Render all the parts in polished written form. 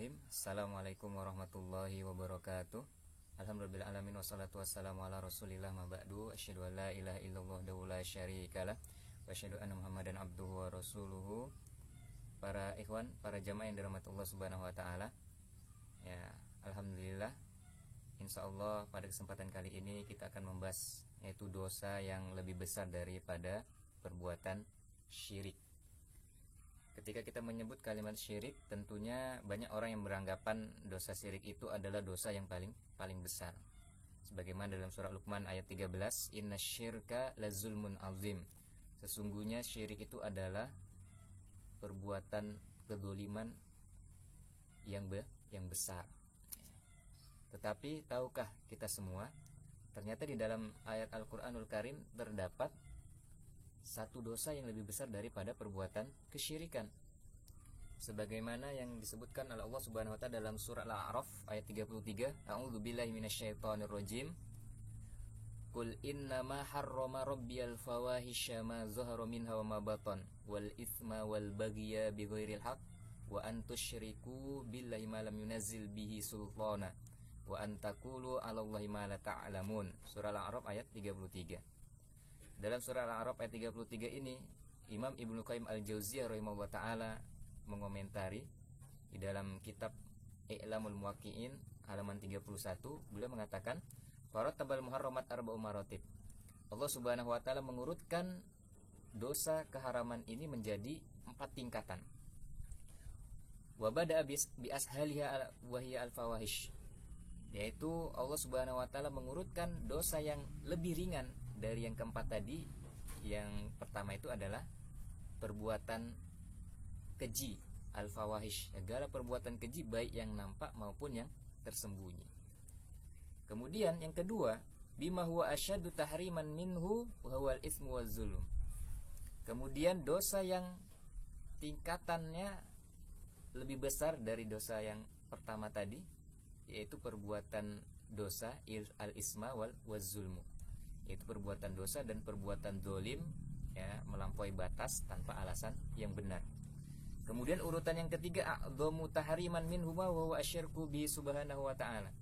Bismillahirrahmanirrahim. Assalamualaikum warahmatullahi wabarakatuh. Alhamdulillah alamin wassalatu wassalamu ala Rasulillah ma ba'du. Asyhadu an la ilaha illallah wa la syarikalah wa asyhadu anna Muhammadan abduhu wa rasuluhu. Para ikhwan, para jamaah yang dirahmati Allah Subhanahu wa taala. Ya, alhamdulillah. Insyaallah pada kesempatan kali ini kita akan membahas yaitu dosa yang lebih besar daripada perbuatan syirik. Ketika kita menyebut kalimat syirik, tentunya banyak orang yang beranggapan dosa syirik itu adalah dosa yang paling besar. Sebagaimana dalam surah Luqman ayat 13, "Innasyirka lazulmun azim." Sesungguhnya syirik itu adalah perbuatan kedzaliman yang besar. Tetapi tahukah kita semua, ternyata di dalam ayat Al-Qur'anul Karim terdapat satu dosa yang lebih besar daripada perbuatan kesyirikan. Sebagaimana yang disebutkan oleh Allah Subhanahu wa taala dalam surah Al-A'raf ayat 33, A'udzubillahi minasyaitonirrajim. Qul innama harrama rabbiyal fawahisya ma zahara minha wa ma batan wal itsma wal baghya bighairil haqq wa an tusyriku billahi ma lam yunazzil bihi sultana wa an taqulu 'alallahi ma la ta'lamun. Surah Al-A'raf ayat 33. Dalam surah Al-A'raf ayat 33 ini, Imam Ibnu Qayyim Al-Jauziyah rahimahullah ta'ala mengomentari di dalam kitab I'lamul Muwaqqi'in halaman 31, beliau mengatakan, "Faratabal muharramat arba'u maratib." Allah Subhanahu wa taala mengurutkan dosa keharaman ini menjadi 4 tingkatan. Wa bada'a bi ashaliha wa hiya al-fawahish. Yaitu Allah Subhanahu wa taala mengurutkan dosa yang lebih ringan dari yang keempat tadi. Yang pertama itu adalah perbuatan keji, al-fawahish, segala perbuatan keji baik yang nampak maupun yang tersembunyi. Kemudian yang kedua, bima huwa asyaddu tahriman minhu wa huwal itsmu waz zulm. Kemudian dosa yang tingkatannya lebih besar dari dosa yang pertama tadi, yaitu perbuatan dosa al-isma waz zulmu, yaitu perbuatan dosa dan perbuatan dolim, ya, melampaui batas tanpa alasan yang benar. Kemudian urutan yang ketiga, a'dhamu tahriman minhuma wa huwa asyirku bi subhanahu wa ta'ala,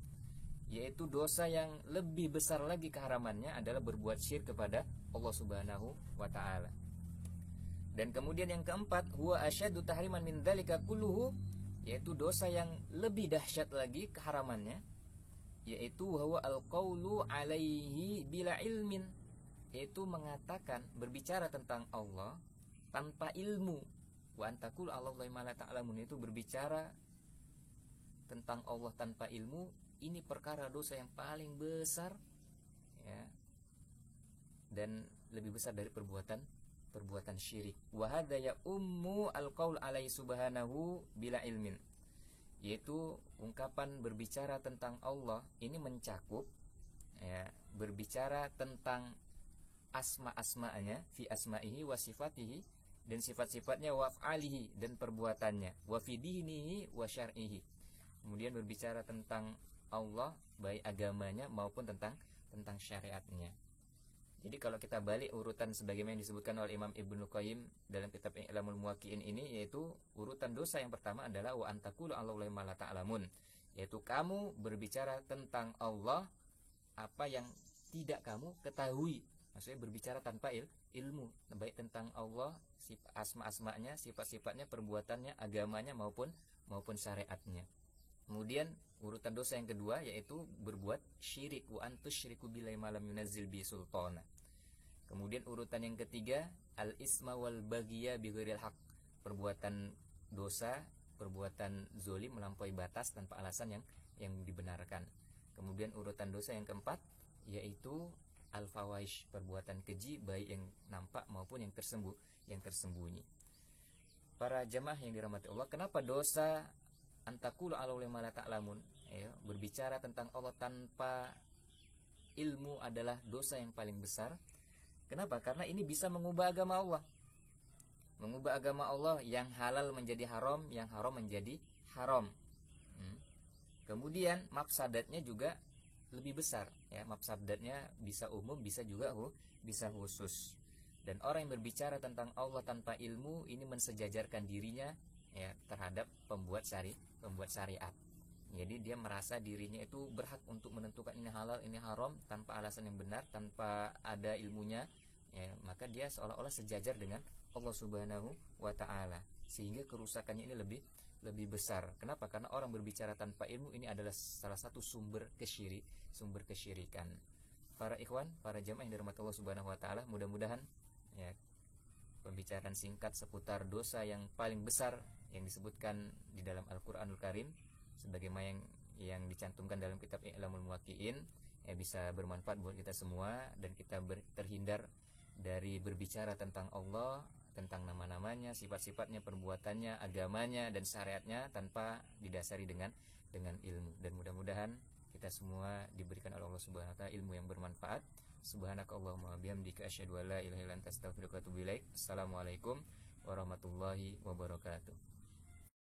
yaitu dosa yang lebih besar lagi keharamannya adalah berbuat syirik kepada Allah Subhanahu wa ta'ala. Dan kemudian yang keempat, huwa asyaddu tahriman min dzalika kulluhu, yaitu dosa yang lebih dahsyat lagi keharamannya, yaitu huwa al-qaulu alaihi bila ilmin, yaitu mengatakan, berbicara tentang Allah tanpa ilmu. Wa antakul Allahi ma la ta'lamun, itu berbicara tentang Allah tanpa ilmu. Ini perkara dosa yang paling besar, ya, dan lebih besar dari perbuatan syirik. Wa hadza ya ummu al-qaul alaihi subhanahu bila ilmin, yaitu ungkapan berbicara tentang Allah ini mencakup, ya, berbicara tentang asma-asma'nya, fi asma'ihi wa sifatihi, dan sifat-sifatnya, wa af'alihi, dan perbuatannya, wa fi dinihi wa syar'ihi. Kemudian berbicara tentang Allah baik agamanya maupun tentang syariatnya. Jadi kalau kita balik urutan sebagaimana yang disebutkan oleh Imam Ibnu Qayyim dalam kitab I'lamul Muwaqqi'in ini, yaitu urutan dosa yang pertama adalah wa antaqulu 'alallahi ma la ta'lamun, yaitu kamu berbicara tentang Allah apa yang tidak kamu ketahui. Maksudnya berbicara tanpa ilmu, baik tentang Allah, asma-asmanya, sifat-sifatnya, perbuatannya, agamanya maupun syariatnya. Kemudian urutan dosa yang kedua yaitu berbuat syirik, wa antusyriku billahi ma lam yunazzil bi sultana. Kemudian urutan yang ketiga, al-isma wal baghya bighairil haqq, perbuatan dosa, perbuatan zalim melampaui batas tanpa alasan yang dibenarkan. Kemudian urutan dosa yang keempat yaitu al-fawahish, perbuatan keji baik yang nampak maupun yang tersembunyi. Para jamaah yang dirahmati Allah, kenapa dosa antakulu alallahi ma la ta'lamun, ya, berbicara tentang Allah tanpa ilmu adalah dosa yang paling besar? Kenapa? Karena ini bisa mengubah agama Allah. Mengubah agama Allah, yang halal menjadi haram, yang haram menjadi haram. Kemudian mafsadatnya juga lebih besar, ya, mafsadatnya bisa umum, bisa juga bisa khusus. Dan orang yang berbicara tentang Allah tanpa ilmu ini mensejajarkan dirinya, ya terhadap pembuat syariat. Jadi dia merasa dirinya itu berhak untuk menentukan ini halal, ini haram tanpa alasan yang benar, tanpa ada ilmunya. Ya, maka dia seolah-olah sejajar dengan Allah Subhanahu wa taala. Sehingga kerusakannya ini lebih besar. Kenapa? Karena orang berbicara tanpa ilmu ini adalah salah satu sumber kesyirikan. Para ikhwan, para jamaah yang dirahmati Allah Subhanahu wa taala, mudah-mudahan ya pembicaraan singkat seputar dosa yang paling besar yang disebutkan di dalam Al-Qur'anul Karim sebagaimana yang dicantumkan dalam kitab I'lamul Muwaqqi'in ya bisa bermanfaat buat kita semua, dan kita terhindar dari berbicara tentang Allah, tentang nama-namanya, sifat-sifatnya, perbuatannya, agamanya, dan syariatnya tanpa didasari dengan ilmu. Dan mudah-mudahan kita semua diberikan oleh Allah Subhanahu wa taala ilmu yang bermanfaat. Subhanakallahumma bihamdika asyhadu an la ilaha illa anta astaghfiruka wa atubu ilaik. Assalamualaikum warahmatullahi wabarakatuh.